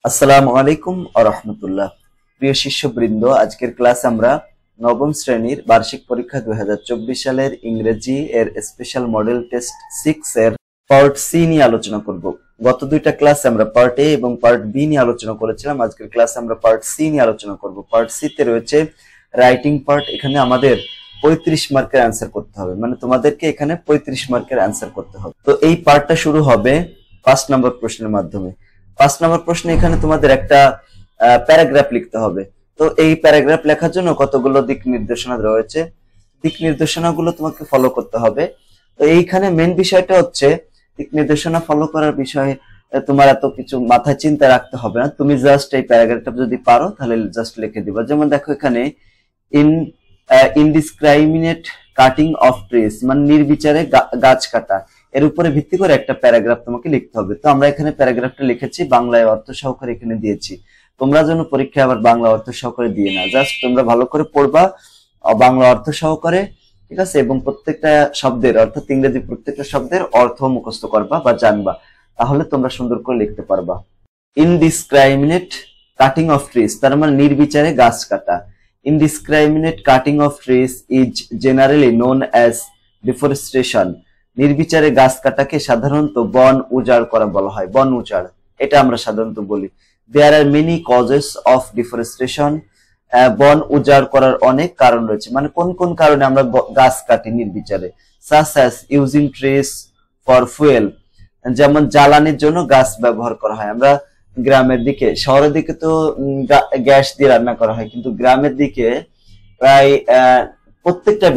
আসসালামু আলাইকুম ওয়া রাহমাতুল্লাহ। প্রিয় শিষ্যবৃন্দ, আজকের ক্লাস আমরা নবম শ্রেণীর বার্ষিক পরীক্ষা 2024 সালের ইংরেজি এর স্পেশাল মডেল টেস্ট 6 এর পার্ট সি নিয়ে আলোচনা করব। গত দুইটা ক্লাসে আমরা পার্ট এ এবং পার্ট বি নিয়ে আলোচনা করেছিলাম। আজকের ক্লাসে আমরা পার্ট সি নিয়ে আলোচনা করব। পার্ট সি তে রয়েছে রাইটিং পার্ট। এখানে আমাদের 35 মার্কের অ্যান্সার করতে হবে, মানে তোমাদেরকে এখানে 35 মার্কের অ্যান্সার করতে হবে। তো এই পার্টটা শুরু হবে 5 নম্বর প্রশ্নের মাধ্যমে। 5 নম্বর প্রশ্নে এখানে তোমাদের একটা প্যারাগ্রাফ লিখতে হবে। তো এই প্যারাগ্রাফ লেখার জন্য কতগুলো দিক নির্দেশনা রয়েছে, দিক নির্দেশনাগুলো তোমাকে ফলো করতে হবে। তো এইখানে মেন বিষয়টা হচ্ছে দিক নির্দেশনা ফলো করার বিষয়ে তোমার এত কিছু মাথায় চিন্তা রাখতে হবে না। তুমি জাস্ট এই প্যারাগ্রাফটা যদি পারো তাহলে জাস্ট লিখে দিবা। যেমন দেখো এখানে ইনডিসক্রাইমিনেট কাটিং অফ ট্রিজ, মানে নির্বিচারে গাছ কাটা, এর উপরে ভিত্তি করে একটা প্যারাগ্রাফ তোমাকে লিখতে হবে। তো আমরা এখানে প্যারাগ্রাফটা লিখেছি, বাংলায় অর্থ সহকারে এখানে দিয়েছি। তোমরা যেন পরীক্ষায় আবার বাংলা অর্থ সহকারে দিয়ে না, জাস্ট তোমরা ভালো করে পড়বা বাংলা অর্থ সহকারে, ঠিক আছে? এবং প্রত্যেকটা শব্দের অর্থাৎ ইংরেজি প্রত্যেকটা শব্দের অর্থ মুখস্থ করবা বা জানবা, তাহলে তোমরা সুন্দর করে লিখতে পারবা। ইনডিসক্রাইমিনেট কাটিং অফ ট্রিজ, তার মানে নির্বিচারে গাছ কাটা। Indiscriminate cutting of trees is generally known as deforestation. নির্বিচারে গাছ কাটাকে সাধারণত বন উজাড় করা বলা হয়, বন উজাড়, এটা আমরা সাধারণত বলি। There are many causes of deforestation, বন উজাড় করার অনেক কারণ রয়েছে। মানে কোন কোন কারণে আমরা গাছ কাটি নির্বিচারে? Such as using trees for fuel, যেমন জ্বালানির জন্য গাছ ব্যবহার করা হয়। আমরা গ্রামের দিকে, শহরের দিকে তো গ্যাস দিয়ে রান্না করা হয়, কিন্তু গ্রামের দিকে প্রায় প্রত্যেকটা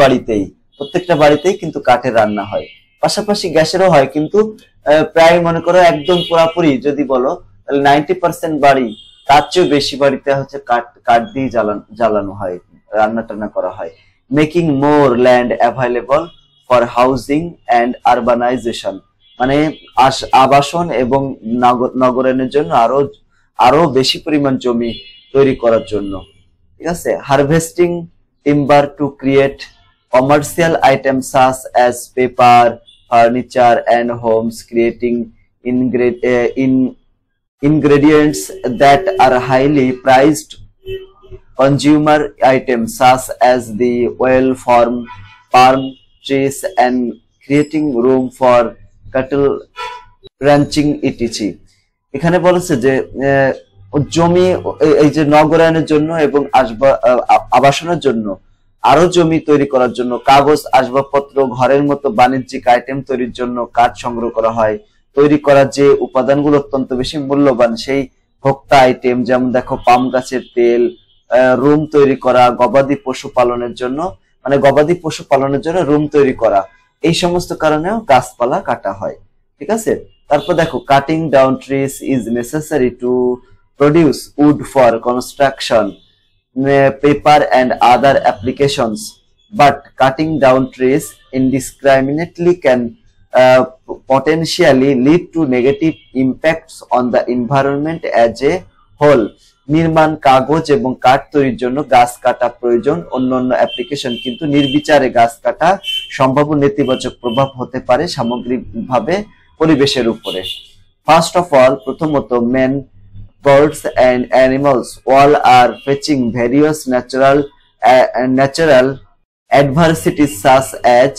বাড়িতেই কিন্তু কাঠের রান্না হয়, পাশাপাশি গ্যাসেরও হয়, কিন্তু প্রায় মনে করো একদম পুরাপুরি যদি বলো তাহলে 90% বাড়ি, তার চেয়েও বেশি বাড়িতে হচ্ছে কাঠ দিয়ে জ্বালানো হয়, রান্না টান্না করা হয়। Making more land available for housing and urbanisation, মানে আবাসন এবং নগরায়নের জন্য আরো বেশি পরিমাণ জমি তৈরি করার জন্য, ঠিক আছে? Harvesting timber to create commercial items such as paper, furniture and homes, creating ingredients that are highly prized consumer items such as the oil from palm trees, and creating room for cattle ranching etc. এখানে বলেছে যে জমি, এই যে নগরায়নের জন্য এবং আবাসনের জন্য আরো জমি তৈরি করার জন্য, কাগজ, আসবাবপত্র, ঘরের মতো বাণিজ্যিক আইটেম তৈরির জন্য কাঠ সংগ্রহ করা হয়। তৈরি করা যে উপাদানগুলো অত্যন্ত বেশি মূল্যবান সেই ভোক্তা আইটেম, যেমন দেখো পাম গাছের তেল, রুম তৈরি করা, গবাদি পশু পালনের জন্য, মানে গবাদি পশু পালনের জন্য রুম তৈরি করা, এই সমস্ত কারণেও গাছপালা কাটা হয়, ঠিক আছে? তারপর দেখো cutting down trees is necessary to produce would for construction, paper and other applications, but cutting down trees indiscriminately can potentially lead to negative impacts on the environment as a whole. নির্মাণ, কাগজ এবং কাঠ তৈরির জন্য গাছ কাটা প্রয়োজন, অন্যান্য অ্যাপ্লিকেশন, কিন্তু নির্বিচারে গাছ কাটা সম্ভাব্য নেতিবাচক প্রভাব হতে পারে সামগ্রিকভাবে পরিবেশের উপরে। ফার্স্ট অফ অল, প্রথমত, main, birds and animals all are facing various natural adversities such as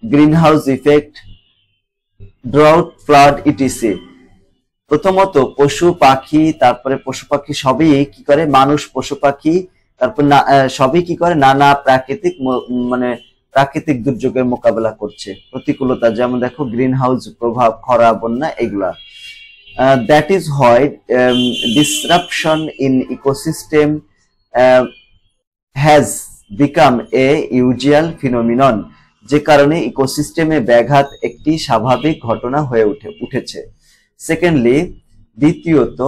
greenhouse effect, drought, flood etc. প্রথমত পশু পাখি, তারপরে পশু পাখি সবই কি করে, মানুষ পশু পাখি তারপর সবই কি করে, নানা প্রাকৃতিক দুর্যোগের মোকাবেলা করছে, প্রতিকূলতা, যেমন দেখো গ্রিন হাউস প্রভাব, খরা, বন্যা, এগুলা। That is why disruption in ecosystem has become a usual phenomenon, যে কারণে ইকোসিস্টেমে ব্যাঘাত একটি স্বাভাবিক ঘটনা হয়ে উঠেছে। সেকেন্ডলি, দ্বিতীয়ত,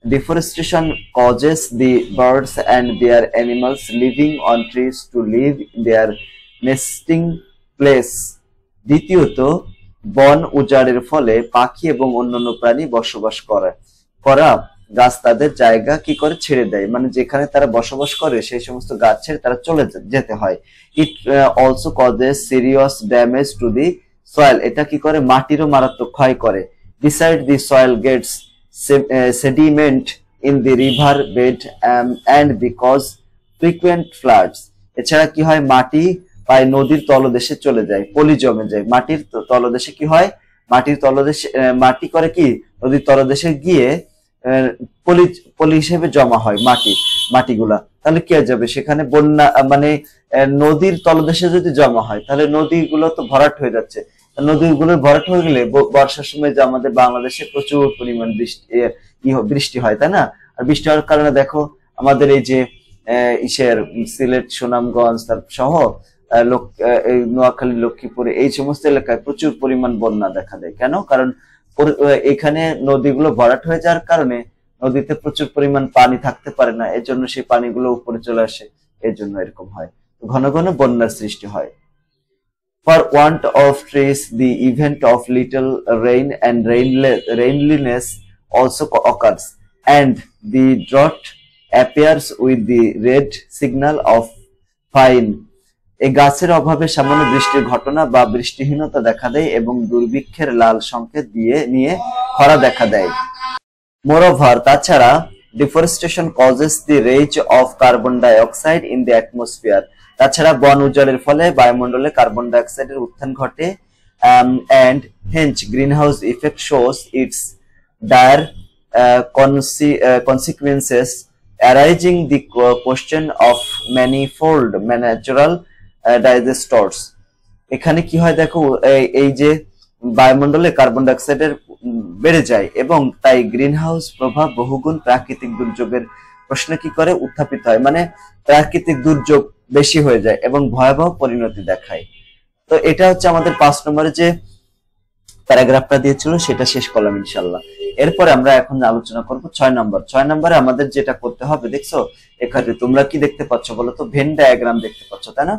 deforestation causes the birds and their animals living on trees to leave their nesting place. দ্বিতীয়ত, বন উজাড়ের ফলে পাখি এবং অন্যান্য প্রাণী বসবাস করা গাছ তাদের জায়গা কি করে ছেড়ে দেয়, মানে যেখানে তারা বসবাস করে সেই সমস্ত গাছ ছেড়ে তারা চলে যেতে হয়। It also causes serious damage to the soil, এটা কি করে, মাটিরও মারাত্মক ক্ষয় করে। Beside the soil gets sediment in the river bed and because frequent floods. এছাড়া কি হয়, মাটি প্রায় নদীর তলদেশে চলে যায়, পলি জমে যায়। মাটির তলদেশে কি হয়, মাটির তলদেশে মাটি করে কি নদীর তলদেশে গিয়ে পলি পলি হিসেবে জমা হয় মাটিগুলা। তাহলে কি হয়ে যাবে, সেখানে বন্যা মানে নদীর তলদেশে যদি জমা হয় তাহলে নদীগুলো তো ভরাট হয়ে যাচ্ছে। নদীগুলো ভরাট হয়ে গেলে বর্ষার সময় যে আমাদের বাংলাদেশে প্রচুর পরিমাণ বৃষ্টি হয়, তাই না? আর বৃষ্টি হওয়ার কারণে দেখো আমাদের এই যে সিলেট, সুনামগঞ্জ সহ নোয়াখালী, লক্ষ্মীপুরে এই সমস্ত এলাকায় প্রচুর পরিমাণ বন্যা দেখা দেয়। কেন? কারণ এখানে নদীগুলো ভরাট হয়ে যাওয়ার কারণে নদীতে প্রচুর পরিমাণ পানি থাকতে পারে না, এর জন্য সেই পানিগুলো উপরে চলে আসে, এর জন্য এরকম হয়, ঘন ঘন বন্যার সৃষ্টি হয়। For want of trees, the event of little rain and rainliness also occurs, and the drought appears with the red signal of fine. এই গাছের অভাবে সামান্য বৃষ্টির ঘটনা বা বৃষ্টিহীনতা দেখা দেয় এবং দুর্ভিক্ষের লাল সংকেত নিয়ে খরা দেখা দেয়। Moreover, তাছাড়া deforestation causes the rise of carbon dioxide in the atmosphere. তাছাড়া বন উজাড়ের ফলে বায়ুমণ্ডলে কার্বন ডাই অক্সাইডের উত্থান ঘটে, and hence greenhouse effect shows its dire consequences, arising the question of manifold natural disasters. এখানে কি হয় দেখো, এই যে বায়ুমণ্ডলে কার্বন ডাই অক্সাইডের বেড়ে যায় এবং তাই গ্রিন হাউস প্রভাব বহুগুণ প্রাকৃতিক দুর্যোগের প্রশ্ন কি করে উত্থাপিত হয়, মানে প্রাকৃতিক দুর্যোগ বেশি হয়ে যায় এবং ভয়াবহ পরিণতি দেখায়। তো এটা হচ্ছে আমাদের 5 নম্বরে যে প্যারাগ্রাফটা দিয়েছিল সেটা শেষ করলাম ইনশাআল্লাহ। এরপরে আমরা এখন আলোচনা করব 6 নম্বর। 6 নম্বরে আমাদের যেটা করতে হবে, দেখছো এখানে তোমরা কি দেখতে পাচ্ছ বলো তো, ভেন ডায়াগ্রাম দেখতে পাচ্ছ, তাই না?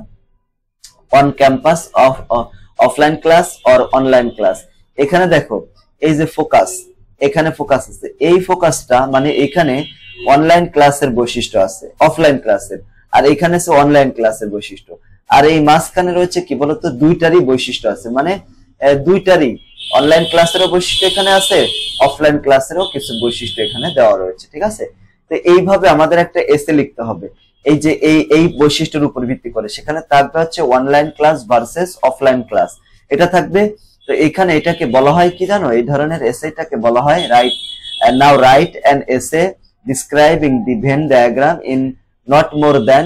On campus of offline class or online class. এখানে দেখো এই যে ফোকাস, এখানে ফোকাস আছে, এই ফোকাসটা মানে এখানে অনলাইন ক্লাসের বৈশিষ্ট্য আছে, অফলাইন ক্লাসের, আর এখানে আছে অনলাইন ক্লাসের বৈশিষ্ট্য। আর এই মাঝখানে রয়েছে কি বলতো, দুইটারই বৈশিষ্ট্য আছে, মানে দুইটারই অনলাইন ক্লাসেরও বৈশিষ্ট্য এখানে আছে, অফলাইন ক্লাসেরও কিছু বৈশিষ্ট্য এখানে দেওয়া রয়েছে, ঠিক আছে? তো এইভাবে আমাদের একটা এসে লিখতে হবে, এই যে এই বৈশিষ্ট্যের উপর ভিত্তি করে। সেখানে থাকবে হচ্ছে online class versus offline class, এটা থাকবে। তো এখানে এটাকে বলা হয় কি জানো, এই ধরনের এসেটাকে বলা হয় write an essay describing the Venn diagram in not more than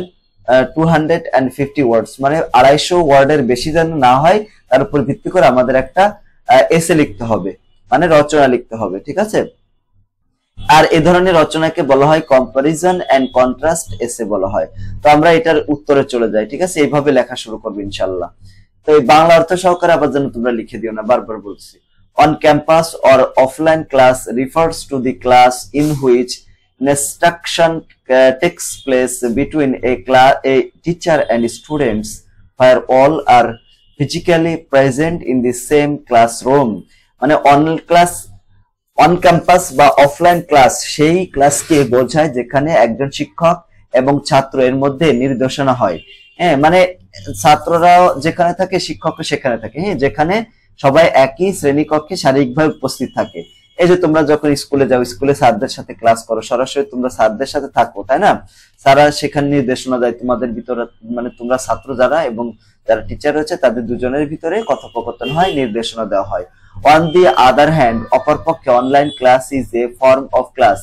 250 ওয়ার্ডস, মানে 250 ওয়ার্ডের বেশি যেন না হয়, তার উপর ভিত্তি করে আমাদের একটা এসে লিখতে হবে, মানে রচনা লিখতে হবে, ঠিক আছে? আর এই ধরনের রচনাকে বলা হয় কম্পারিজন এন্ড কন্ট্রাস্ট এসে বলা হয়। তো আমরা এটার উত্তরে চলে যাই, ঠিক আছে? এইভাবে লেখা শুরু করবো ইনশাআল্লাহ। তো এই বাংলা অর্থ সহকারে আবার যেন তোমরা লিখে দিও না, বারবার বলছি। On campus or offline class refers to the class in which instruction takes place between a teacher and students, where all are physically present in the same classroom. মানে অন ক্যাম্পাস বা অফলাইন ক্লাস সেই ক্লাসকে বোঝায় যেখানে একজন শিক্ষক এবং ছাত্র এর মধ্যে নির্দেশনা হয়। হ্যাঁ, মানে ছাত্ররাও যেখানে থাকে শিক্ষকও সেখানে থাকে, হ্যাঁ, যেখানে সবাই একই শ্রেণীকক্ষে শারীরিকভাবে উপস্থিত থাকে। এই যে তোমরা যখন স্কুলে যাও, স্কুলে স্যারদের সাথে ক্লাস করো, সরাসরি তোমরা স্যারদের সাথে থাকো, তাই না? স্যাররা সেখানে নির্দেশনা দেয় তোমাদের ভিতরে, মানে তোমরা ছাত্র যারা এবং যারা টিচার রয়েছে তাদের দুজনের ভিতরে কথোপকথন হয়, নির্দেশনা দেওয়া হয়। অন দি আদার হ্যান্ড, অপরপক্ষে online class is a form of class,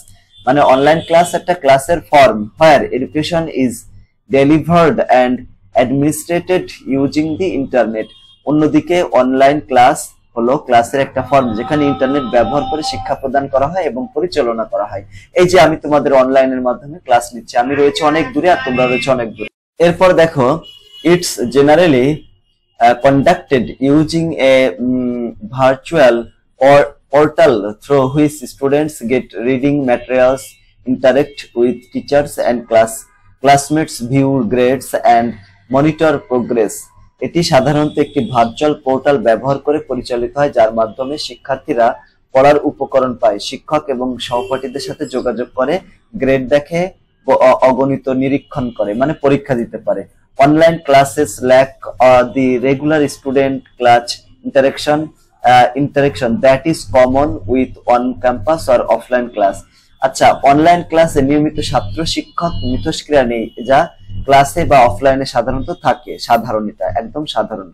মানে অনলাইন ক্লাস একটা ক্লাসের form, where education is delivered and অ্যাডমিনিস্ট্রেটেড using the internet. অন্যদিকে অনলাইন ক্লাস হলো ক্লাসের একটা ফর্ম যেখানে ইন্টারনেট ব্যবহার করে শিক্ষা প্রদান করা হয় এবং পরিচালনা করা হয়। এই যে আমি তোমাদের অনলাইনের মাধ্যমে ক্লাস নিচ্ছি, আমি রয়েছে অনেক দূরে আর তোমরা রয়েছে অনেক দূরে। এরপর দেখো, it's generally conducted using a virtual or portal through which students get reading materials, interact with teachers and classmates, view grades and monitor progress. এটি সাধারণত একটি ভার্চুয়াল পোর্টাল ব্যবহার করে পরিচালিত হয়, যার মাধ্যমে শিক্ষার্থীরা পড়ার উপকরণ পায়, শিক্ষক এবং সহপাঠীদের সাথে যোগাযোগ করে, গ্রেড দেখে, অগণিত নিরীক্ষণ করে, মানে পরীক্ষা দিতে পারে। Online classes lack the regular student class interaction that is common with on campus or offline class. আচ্ছা, অনলাইন ক্লাসে নিয়মিত ছাত্র শিক্ষক মিথস্ক্রিয়া নেই, যা ক্লাসে বা অফলাইনে সাধারণত থাকে। সাধারণ, এটা একদম সাধারণ,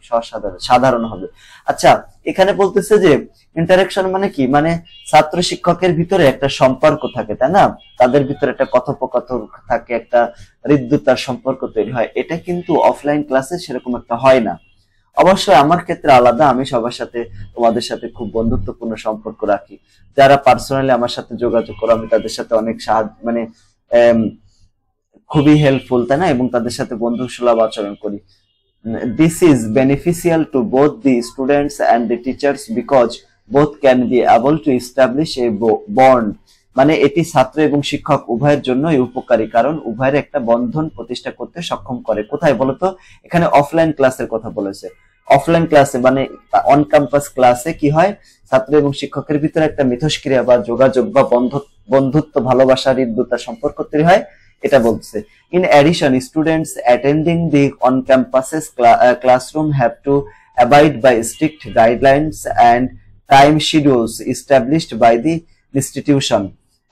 সাধারণ হবে। আচ্ছা, এখানে বলতেছে যে ইন্টারাকশন মানে কি, মানে ছাত্র শিক্ষকের ভিতরে একটা সম্পর্ক থাকে, তাই না? তাদের ভিতরে একটা কথোপকথন থাকে, একটা হৃদ্যতার সম্পর্ক তৈরি হয়। এটা কিন্তু অফলাইন ক্লাসে সেরকম একটা হয় না। অবশ্যই আমার ক্ষেত্রে আলাদা, আমি সবার সাথে, তোমাদের সাথে খুব বন্ধুত্বপূর্ণ সম্পর্ক রাখি। যারা পার্সোনালি আমার সাথে যোগাযোগ করো, আমি তাদের সাথে অনেক সাহায্য, মানে খুবই হেল্পফুল, তাই না? এবং তাদের সাথে বন্ধু সুলভ আচরণ করি। This is beneficial to both the students and the teachers because both can be able to establish a bond. মানে এটি ছাত্র এবং শিক্ষক উভয়ের জন্যই উপকারী, কারণ উভয়ের একটা বন্ধন প্রতিষ্ঠা করতে সক্ষম করে। কোথায় বলতো? এখানে অফলাইন ক্লাসের কথা বলেছে। অফলাইন ক্লাসে মানে অন ক্যাম্পাস ক্লাসে কি হয়, ছাত্র এবং শিক্ষকের ভিতরে একটা মিথস্ক্রিয়া বা যোগাযোগ বা বন্ধুত্ব, ভালোবাসা, হৃদ্যতা সম্পর্ক তৈরি হয়, এটা বলছে। In addition, students attending the on-campuses classroom have to abide by strict guidelines and time schedules established by the institution.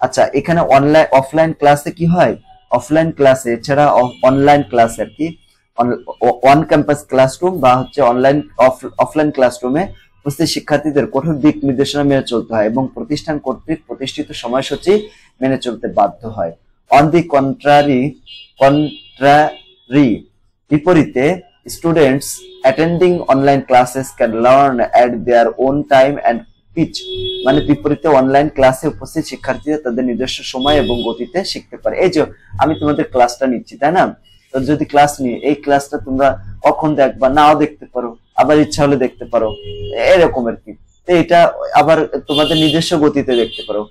আচ্ছা, এখানে অনলাইন অফলাইন ক্লাসে কি হয়, অফলাইন ক্লাসে এছাড়া অনলাইন ক্লাস আর কি, অন ক্যাম্পাস ক্লাসরুম বা হচ্ছে অনলাইন অফলাইন ক্লাসরুমে উপস্থিত শিক্ষার্থীদের কঠোর দিক নির্দেশনা মেনে চলতে হয় এবং প্রতিষ্ঠান কর্তৃক প্রতিষ্ঠিত সময়সূচি মেনে চলতে বাধ্য হয়। On the contrary, বিপরীতে students attending online classes can learn at their own time and pitch. মানে বিপরীতে অনলাইন ক্লাসে উপস্থিত শিক্ষার্থীরা তাদের নিজস্ব সময় এবং গতিতে শিখতে পারে। এই যে আমি তোমাদের ক্লাসটা নিচ্ছি, তাই না? তো যদি ক্লাস নিয়ে এই ক্লাসটা তোমরা কখন দেখবা, নাও দেখতে পারো, আবার ইচ্ছা হলে দেখতে পারো, এরকম আর কি। তো এটা আবার তোমাদের নিজস্ব গতিতে দেখতে পারো।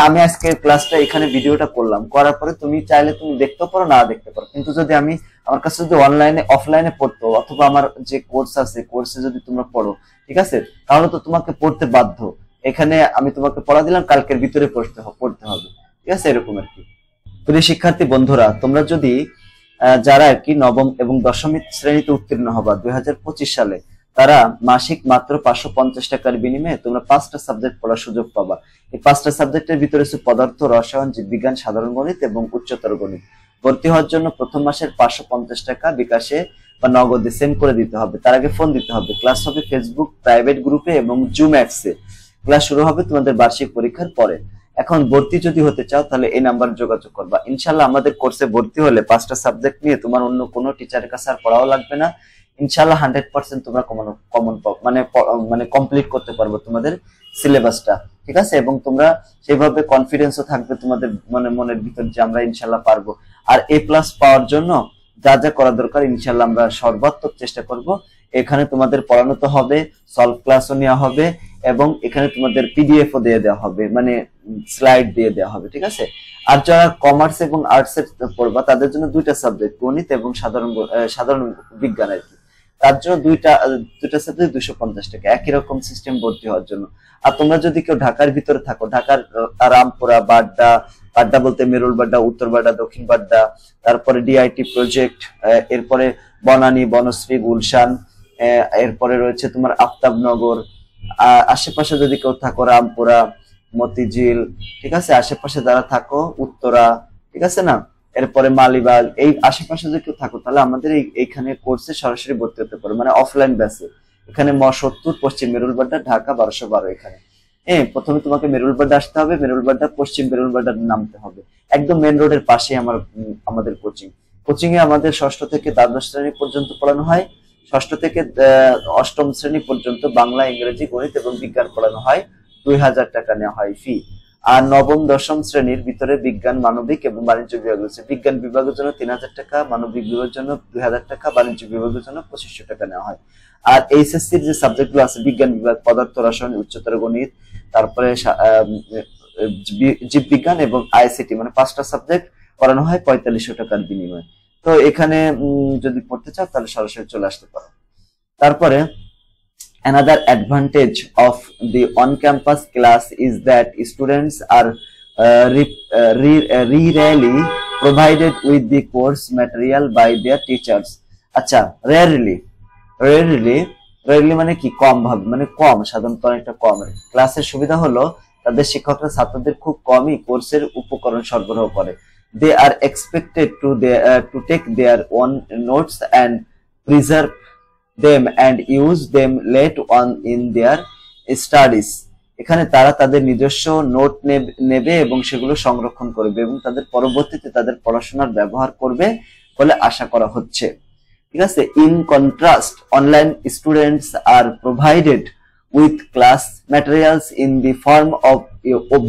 আমি আজকে ক্লাসটা এখানে ভিডিওটা করলাম, করার পরে তুমি চাইলে তুমি দেখতেও পারো, না দেখতে পারো। কিন্তু যদি আমার কাছে যদি অনলাইনে অফলাইনে পড়তো, অথবা আমার যে কোর্স আছে, কোর্সে যদি তোমরা পড়ো, ঠিক আছে, তাহলে তো তোমাকে পড়তে বাধ্য। এখানে আমি তোমাকে পড়া দিলাম, কালকের ভিতরে পড়তে হবে, ঠিক আছে, এরকম আর কি। প্রিয় শিক্ষার্থী বন্ধুরা, তোমরা যদি যারা আর কি নবম এবং দশম শ্রেণীতে উত্তীর্ণ হবা 2025 সালে, তারা মাসিক মাত্র 550 টাকার বিনিময়ে তোমরা 5টা সাবজেক্ট পড়ার সুযোগ পাবা। এই 5টা সাবজেক্টের ভিতরে আছে পদার্থ, রসায়ন, জীববিজ্ঞান, সাধারণ গণিত এবং উচ্চতর গণিত। ভর্তি হওয়ার জন্য প্রথম মাসের 550 টাকা বিকাশে বা নগদে সেন্ড করে দিতে হবে। তার আগে ফোন দিতে হবে। ক্লাস হবে ফেসবুক প্রাইভেট গ্রুপে এবং জুম অ্যাপসে। ক্লাস শুরু হবে তোমাদের বার্ষিক পরীক্ষার পরে। এখন ভর্তি যদি হতে চাও তাহলে এই নাম্বার যোগাযোগ করবা। ইনশাল্লাহ আমাদের কোর্সে ভর্তি হলে 5টা সাবজেক্ট নিয়ে তোমার অন্য কোনো টিচারের কাছে আর পড়াও লাগবে না। ইনশাল্লাহ 100% তোমরা কমন মানে কমপ্লিট করতে পারবো তোমাদের সিলেবাসটা, ঠিক আছে? এবং তোমরা সেভাবে কনফিডেন্সও থাকবে তোমাদের মনের ভিতর যে আমরা ইনশাল্লাহ পারবো। আর A+ পাওয়ার জন্য যা যা করা দরকার ইনশাল্লাহ আমরা সর্বাত্মক চেষ্টা করব। এখানে তোমাদের পড়ানো তো হবে, সলভ ক্লাসও নেওয়া হবে এবং এখানে তোমাদের PDF ও দিয়ে দেওয়া হবে, মানে স্লাইড দিয়ে দেওয়া হবে, ঠিক আছে? আর যারা কমার্স এবং আর্টস এর পড়বা তাদের জন্য 2টা সাবজেক্ট, গণিত এবং সাধারণ বিজ্ঞান আর কি। তার জন্য দুইটা সাবজেক্ট 250 টাকা, একই রকম সিস্টেম ভর্তি হওয়ার জন্য। আর তোমরা যদি কেউ ঢাকার ভিতরে থাকো, ঢাকার রামপুরা, বাড্ডা বলতে মেরুল বাড্ডা, উত্তর বাড্ডা, দক্ষিণ বাড্ডা, তারপরে DIT প্রজেক্ট, এরপরে বনানী, বনশ্রী, গুলশান, এরপরে রয়েছে তোমার আফতাবনগর, আশেপাশে যদি কেউ থাকো রামপুরা, মতিঝিল, ঠিক আছে, আশেপাশে যারা থাকো উত্তরা, ঠিক আছে না, এরপরে মালিবাগ, এই আশেপাশে যদি কেউ থাকো তাহলে আমাদের এইখানে কোর্সে সরাসরি ভর্তি হতে পারো, মানে অফলাইন ব্যাচে। এখানে 70 পশ্চিম মেরুলবাড্ডা, ঢাকা 1212। এখানে প্রথমে তোমাকে মেরুলবাড্ডা আসতে হবে, মেরুলবাড্ডা পশ্চিম মেরুলবাড্ডা নামতে হবে। একদম মেন রোডের পাশে আমাদের কোচিং এ আমাদের 6ষ্ঠ থেকে দ্বাদশ শ্রেণী পর্যন্ত পড়ানো হয়। 6ষ্ঠ থেকে 8ম শ্রেণী পর্যন্ত বাংলা, ইংরেজি, গণিত এবং বিজ্ঞান পড়ানো হয়। 2000 টাকা নেওয়া হয় ফি। আর নবম দশম শ্রেণীর ভিতরে বিজ্ঞান, মানবিক এবং বাণিজ্য বিভাগ রয়েছে। বিজ্ঞান বিভাগের জন্য 3000 টাকা, মানবিক বিভাগের জন্য 2000 টাকা, বাণিজ্য বিভাগের জন্য 2500 টাকা নেওয়া হয়। আর এইচএসসির যে সাবজেক্ট গুলো আছে, বিজ্ঞান বিভাগ, পদার্থ, রসায়ন, উচ্চতর গণিত, তারপরে জীববিজ্ঞান এবং ICT, মানে 5টা সাবজেক্ট পড়ানো হয় 4500 টাকার বিনিময়ে। তো এখানে যদি পড়তে চাও তাহলে সরাসরি চলে আসতে পারো। তারপরে another advantage of the on-campus class is that students are rarely provided with the course material by their teachers. আচ্ছা, rarely মানে কি, কম ভাবে, মানে কম, সাধারণত অনেকটা কম। ক্লাসের সুবিধা হলো তাদের শিক্ষকরা ছাত্রদের খুব কমই কোর্সের উপকরণ সরবরাহ করে। They are expected to take their own notes and preserve them and use them late on in their studies. এখানে তারা তাদের নিজস্ব নোট নেবে এবং সেগুলো সংরক্ষণ করবে এবং তাদের পরবর্তীতে তাদের পড়াশোনার ব্যবহার করবে বলে আশা করা হচ্ছে। ঠিক আছে। In contrast online students are provided with class materials in the form of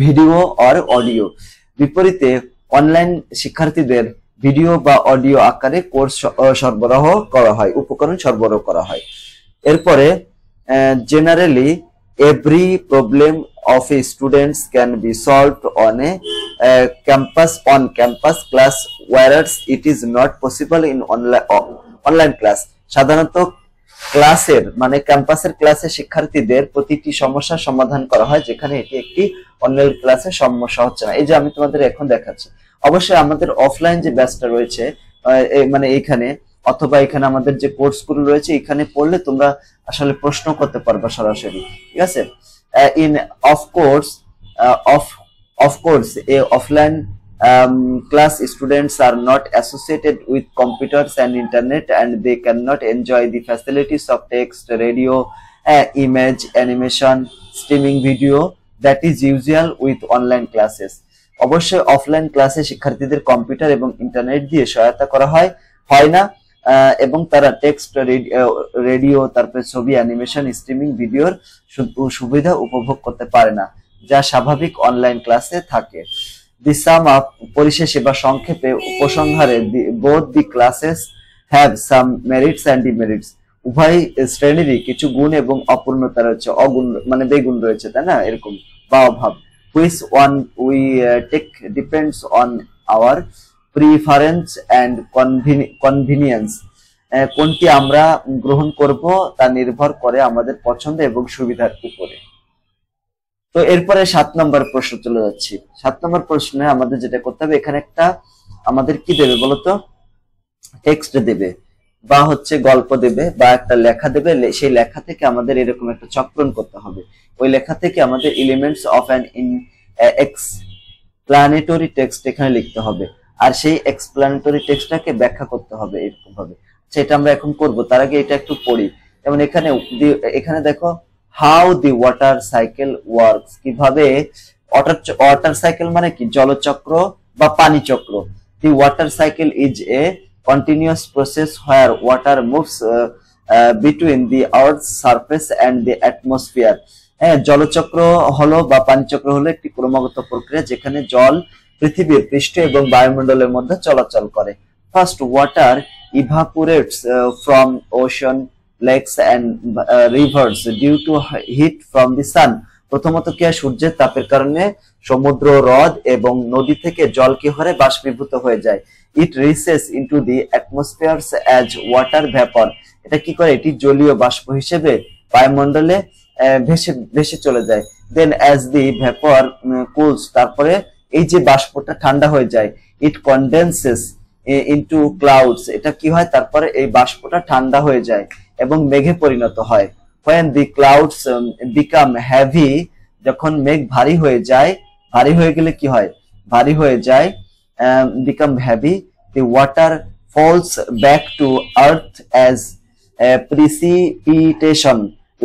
video or audio. বিপরীতে অনলাইন শিক্ষার্থীদের ভিডিও বা অডিও আকারে কোর্স সরবরাহ করা হয়, উপকরণ সরবরাহ করা হয়। এরপরে generally every problem of a students can be solved on a campus class, whereas it is not possible in online class. সাধারণত ক্লাসের মানে ক্যাম্পাসের ক্লাসে শিক্ষার্থীদের প্রতিটি সমস্যার সমাধান করা হয়, যেখানে এটি একটি অনলাইন ক্লাসে সমস্যা হচ্ছে না। এই যে আমি তোমাদের এখন দেখাচ্ছি। অবশ্যই আমাদের অফলাইন যে ব্যাচটা রয়েছে মানে এইখানে অথবা এখানে আমাদের যে কোর্সগুলো রয়েছে এখানে পড়লে তোমরা আসলে প্রশ্ন করতে পারবে সরাসরি। ঠিক আছে। In of course A offline class students are not associated with computers and internet, and they cannot enjoy the facilities of text, radio, image, animation, streaming video that is usual with online classes. অবশ্যই offline ক্লাসে শিক্ষার্থীদের computer এবং internet দিয়ে সহায়তা করা হয় না এবং তারা টেক্সট, রেডিও, তারপরে ছবি, অ্যানিমেশন, স্ট্রিমিং ভিডিওর সুবিধা উপভোগ করতে পারে না, যা স্বাভাবিক অনলাইন ক্লাসে থাকে। দি সাম আপ, পরিশেষে বা সংক্ষেপে উপসংহারে, both the classes have some merits and demerits. উভয় শ্রেণীরই কিছু গুণ এবং অপূর্ণতা রয়েছে, অগুণ মানে বেগুণ রয়েছে, তাই না, এরকম বা অভাব। Which one we take depends on our preference and convenience. কোনটি আমরা গ্রহণ করব তা নির্ভর করে আমাদের পছন্দ এবং সুবিধার উপরে। তো এরপরে 7 নম্বর প্রশ্ন চলে যাচ্ছি। 7 নম্বর প্রশ্নে আমাদের যেটা করতে হবে, এখানে একটা আমাদের কি দেবে বলতো, টেক্সট দেবে বা হচ্ছে গল্প দেবে বা একটা লেখা দেবে। সেই লেখা থেকে আমাদের এরকম একটা চক্রণ করতে হবে। ওই লেখা থেকে আমাদের elements of an explanatory text এখানে লিখতে হবে, আর সেই এক্সপ্লানেটরি টেক্সটটাকে ব্যাখ্যা করতে হবে এরকম ভাবে। আচ্ছা, এটা আমরা এখন করব। তার আগে এটা একটু পড়ি। যেমন এখানে দেখো, how the water cycle works, কিভাবে ওয়াটার সাইকেল মানে কি, জলচক্র বা পানি চক্র। The water cycle is a continuous process where water moves between the earth surface and the atmosphere. হ্যাঁ, জলচক্র হলো বা পানি চক্র হলো একটি ক্রমাগত প্রক্রিয়া যেখানে জল পৃথিবীর পৃষ্ঠ এবং বায়ুমণ্ডলের মধ্যে চলাচল করে। First water evaporates from ocean, lakes and rivers due to heat from the sun. প্রথমত কি হয়, সূর্যের তাপের কারণে সমুদ্র, হ্রদ এবং নদী থেকে জল কি হয়, বাষ্পীভূত হয়ে যায়। It rises into the atmospheres as water vapour. এটা কি করে, এটি জলীয় বাষ্প হিসেবে বায়ুমণ্ডলে ভেসে চলে যায়। দেন অ্যাজ দি ভ্যাপর কুলস, তারপরে এই যে বাষ্পটা ঠান্ডা হয়ে যায়। ইট কনডেন্সেস ইনটু ক্লাউডস, এটা কি হয়, তারপরে এই বাষ্পটা ঠান্ডা হয়ে যায় এবং মেঘে পরিণত হয়। when the clouds become heavy, যখন মেঘ ভারী হয়ে যায়, ভারী হয়ে গেলে কি হয়, ভারী হয়ে যায়, become heavy, the water falls back to earth as precipitation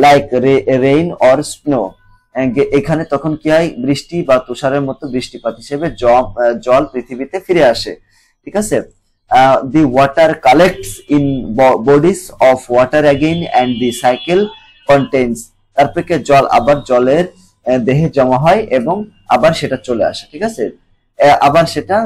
like rain or snow. এখানে তখন কি হয়, বৃষ্টি বা তুষারের মতো বৃষ্টিপাত হিসেবে জল পৃথিবীতে ফিরে আসে। ঠিক আছে। The water collects in bodies of water again and the cycle contains, তারপরে জল আবার জলের দেহে জমা হয় এবং আবার সেটা চলে আসে। ঠিক আছে, আবার সেটা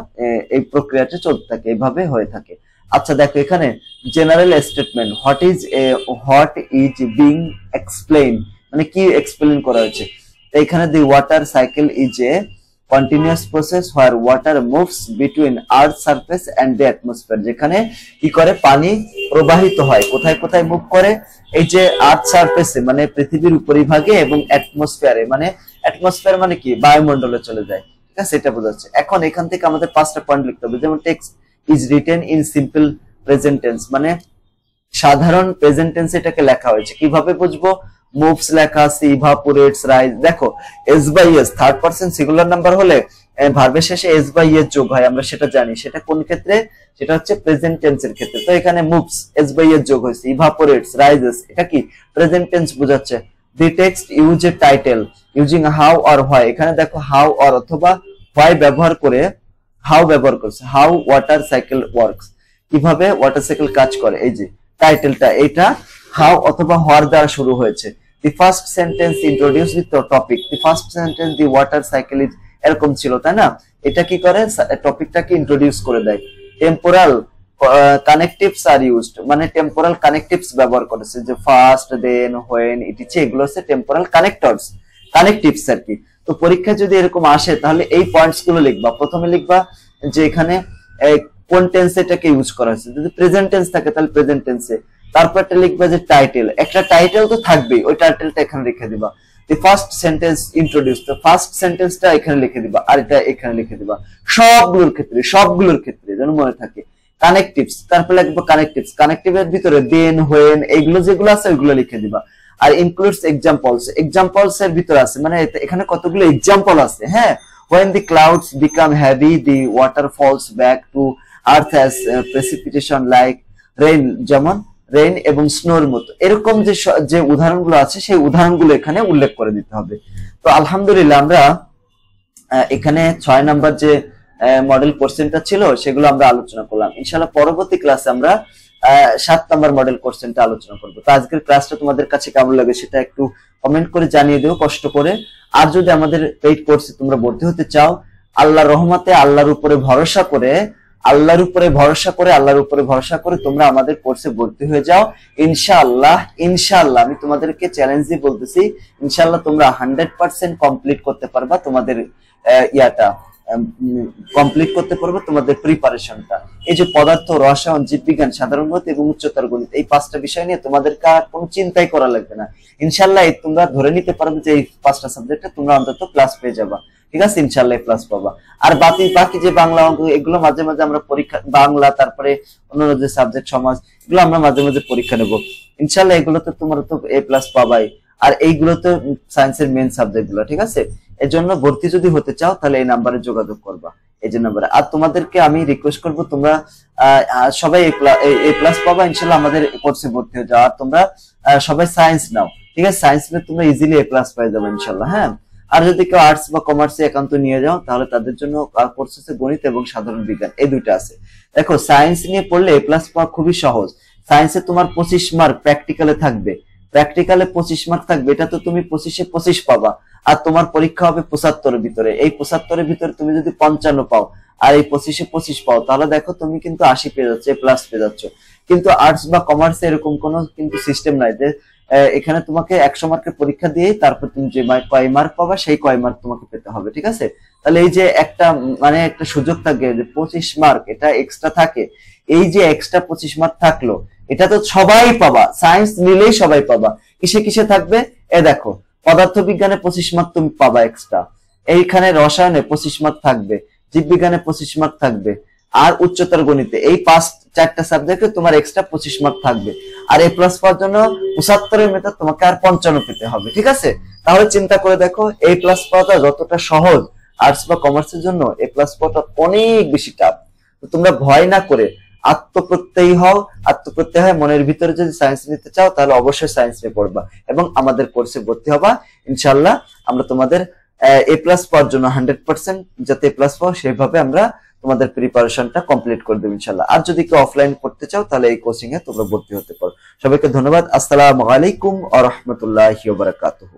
এই প্রক্রিয়াটা চলতে থাকে, এইভাবে হয়ে থাকে। আচ্ছা দেখো, এখানে general statement, what is being explain, মানে কি এক্সপ্লেইন করা হয়েছে। এখানে দি water cycle is A continuous process where water moves between earth surface and the atmosphere, যেখানে কি করে, পানি প্রবাহিত হয়, কোথায় কোথায় মুভ করে, এই যে আর্থ সারফেসে মানে পৃথিবীর উপরিভাগে এবং অ্যাটমসফিয়ারে, মানে অ্যাটমসফিয়ার মানে কি, বায়ুমণ্ডলে চলে যায়। ঠিক আছে, এটা বোঝাচ্ছে। এখন এখান থেকে আমাদের 5টা পয়েন্ট লিখতে হবে। যেমন text is written in simple present tense, মানে সাধারণ প্রেজেন্ট টেন্সে এটাকে লেখা হয়েছে। কিভাবে বুঝবো, মুভস লেখা আছে, ইভাপোরেটস, রাইজ। দেখো S by S third person singular number হলে ভার্বের শেষে এস বাই এস যোগ হয়, আমরা সেটা জানি। সেটা কোন ক্ষেত্রে? সেটা হচ্ছে প্রেজেন্ট টেন্সের ক্ষেত্রে। তো এখানে মুভস এস বাই এস যোগ হয়েছে, ইভাপোরেটস, রাইজেস, এটা কি প্রেজেন্ট টেন্স বোঝাচ্ছে। দি text use a title using how or why, এখানে দেখো হাউ অর অথবা হোয়াই ব্যবহার করে হাউ ব্যবহার করছে, হাউ ওয়াটার সাইকেল ওয়ার্কস, কিভাবে ওয়াটার সাইকেল কাজ করে। এই যে টাইটেলটা এটা হাউ অথবা হোয়ার দ্বারা শুরু হয়েছে। The first sentence introduce with topic, the first sentence the water cycle is, এরকম ছিল তাই না? এটা কি করে? টপিকটাকে ইন্ট্রোডিউস করে দেয়। টেম্পোরাল কানেকটিভস আর ইউজড, মানে টেম্পোরাল কানেকটিভস ব্যবহার করেছে, যে ফার্স্ট, দেন, হোয়েন, ইটিচে, এগুলো হচ্ছে টেম্পোরাল কানেক্টরস, কানেকটিভস আর কি। তো পরীক্ষা যদি এরকম আসে তাহলে এই পয়েন্টস গুলো লিখবা। প্রথমে লিখবা যে এখানে কোন টেন্সে এটাকে ইউজ করা হয়েছে, যদি প্রেজেন্ট টেন্স থাকে তাহলে প্রেজেন্ট টেন্সে। তারপরটা লিখবা যে টাইটেল, একটা টাইটেল তো থাকবেই, ওই টাইটেলটা এখানে লিখে দিবা। দি ফার্স্ট সেন্টেন্স ইন্ট্রোডিউস, তো ফার্স্ট সেন্টেন্সটা এখানে লিখে দিবা, আর এটা এখানে লিখে দিবা। সবগুলোর ক্ষেত্রে যেন মনে থাকে। কানেকটিভস, তারপরে লিখবা কানেকটিভস, কানেকটিভের ভিতরে দেন, হোয়েন, এইগুলো যেগুলো আছে ওইগুলো লিখে দিবা। আর ইনক্লুডস এক্সাম্পলস, এক্সাম্পলস এর ভিতরে আছে, মানে এখানে কতগুলো এক্সাম্পল আছে। হ্যাঁ, when the clouds become heavy the water falls back to earth as precipitation like rain, যেমন রেইন এবং স্নোর মতো, এরকম যে উদাহরণগুলো আছে সেই উদাহরণগুলো এখানে উল্লেখ করে দিতে হবে। তো আলহামদুলিল্লাহ আমরা এখানে 6 নাম্বার যে মডেল কোশ্চেনটা ছিল সেগুলো আমরা আলোচনা করলাম। ইনশাআল্লাহ পরবর্তী ক্লাসে আমরা 7 নাম্বার মডেল কোশ্চেনটা আলোচনা করব। তো আজকের ক্লাসটা তোমাদের কাছে কেমন লাগে সেটা একটু কমেন্ট করে জানিয়ে দিও কষ্ট করে। আর যদি আমাদের পেইড কোর্সে তোমরা ভর্তি হতে চাও, আল্লাহর রহমতে আল্লাহর উপরে ভরসা করে তোমরা আমাদের কোর্সে ভর্তি হয়ে যাও। ইনশাআল্লাহ আমি তোমাদেরকে চ্যালেঞ্জ দিয়ে বলতেছি, ইনশাআল্লাহ তোমরা 100% কমপ্লিট করতে পারবা, তোমাদের তোমাদের প্রিপারেশনটা। এই যে পদার্থ, রসায়ন, জীববিজ্ঞান, সাধারণ গণিত এবং উচ্চতর গণিত, এই 5টা বিষয় নিয়ে তোমাদেরকে আর কোনো চিন্তাই করা লাগবে না। ইনশাআল্লাহ তোমরা ধরে নিতে পারবে যে এই 5টা সাবজেক্টে তোমরা অন্তত ক্লাস পেয়ে যাবা। ঠিক আছে, ইনশাআল্লাহ প্লাস পাবা। আর বাকি যে বাংলা, অঙ্ক, এগুলো মাঝে মাঝে আমরা পরীক্ষা, বাংলা তারপরে অন্যান্য যে সাবজেক্ট, সমাজ, এগুলো আমরা মাঝে মাঝে পরীক্ষা নেব। ইনশাআল্লাহ এগুলোতে তোমরা তো A+ পাবাই। আর এইগুলো তো সায়েন্সের মেইন সাবজেক্ট গুলো। ঠিক আছে, এর জন্য ভর্তি যদি হতে চাও তাহলে এই নাম্বারে যোগাযোগ করবা, এই যে নাম্বারে। আর তোমাদেরকে আমি রিকোয়েস্ট করব তোমরা সবাই A+ পাবা ইনশাআল্লাহ আমাদের কোর্সে ভর্তি হয়ে যাও। আর তোমরা সবাই সায়েন্স নাও, ঠিক আছে? সায়েন্স নিয়ে তোমরা ইজিলি A+ পেয়ে যাবে ইনশাআল্লাহ। হ্যাঁ, আর যদি কেউ আর্টস বা কমার্সে একান্ত নিয়ে যাও তাহলে তাদের জন্য কোর্স আছে গণিত এবং সাধারণ বিজ্ঞান, এই দুইটা আছে। দেখো সায়েন্স নিয়ে পড়লে A+ পাওয়া খুবই সহজ। সায়েন্সে তোমার 25 মার্ক প্র্যাকটিক্যালে থাকবে, 25 মার্ক থাকবে, এটা তো তুমি 25-এ 25 পাবা। আর তোমার পরীক্ষা হবে 75-এর ভিতরে। এই 75-এর ভিতরে তুমি যদি 55 পাও আর এই 25-এ 25 পাও তাহলে দেখো তুমি কিন্তু 80 পেয়ে যাচ্ছ, A+ পেয়ে যাচ্ছ। কিন্তু আর্টস বা কমার্সে এরকম কোনো কিন্তু সিস্টেম নাই যে এখানে তোমাকে 100 মার্কের পরীক্ষা দিয়ে তারপর তুমি যে কয় মার্ক পাবা সেই কয় মার্ক তোমাকে পেতে হবে। ঠিক আছে, তাহলে এই যে একটা সুযোগ থাকে যে 25 মার্ক এটা এক্সট্রা থাকে, এই যে এক্সট্রা 25 মার্ক থাকলো এটা তো সবাই পাবা, সায়েন্স নিলেই সবাই পাবা। কিসে থাকবে? দেখো পদার্থবিজ্ঞানে 25 মার্ক তুমি পাবা এক্সট্রা, এইখানে রসায়নে 25 মার্ক থাকবে, জীববিজ্ঞানে 25 মার্ক থাকবে, আর উচ্চতর গণিতে এই 4টা সাবজেক্টে তোমার এক্সট্রা 25 মার্ক থাকবে। আর A+ পাওয়ার জন্য 75-এর মেথড তোমাকে আর 55 পেতে হবে। ঠিক আছে, তাহলে চিন্তা করে দেখো A+ পাওয়াটা যতটা সহজ আর্টস বা কমার্সের জন্য A+ পাওয়াটা অনেক বেশি টাফ। তো তোমরা ভয় না করে আত্মপ্রত্যয়ী হও, মনের ভিতরে যদি সায়েন্স নিতে চাও তাহলে অবশ্যই সায়েন্স নিয়ে পড়বা এবং আমাদের কোর্সে ভর্তি হবা। ইনশাআল্লাহ আমরা তোমাদের A+ পাওয়ার জন্য 100% যাতে A+ পাও সেভাবে আমরা তোমাদের প্রিপারেশনটা কমপ্লিট করে দেব ইনশাআল্লাহ। আর যদি কেউ অফলাইন করতে চাও তাহলে এই কোচিং এ তোমরা ভর্তি হতে পারো। সবাইকে ধন্যবাদ। আসসালামু আলাইকুম ওয়া রাহমাতুল্লাহি ওয়া বারাকাতুহু।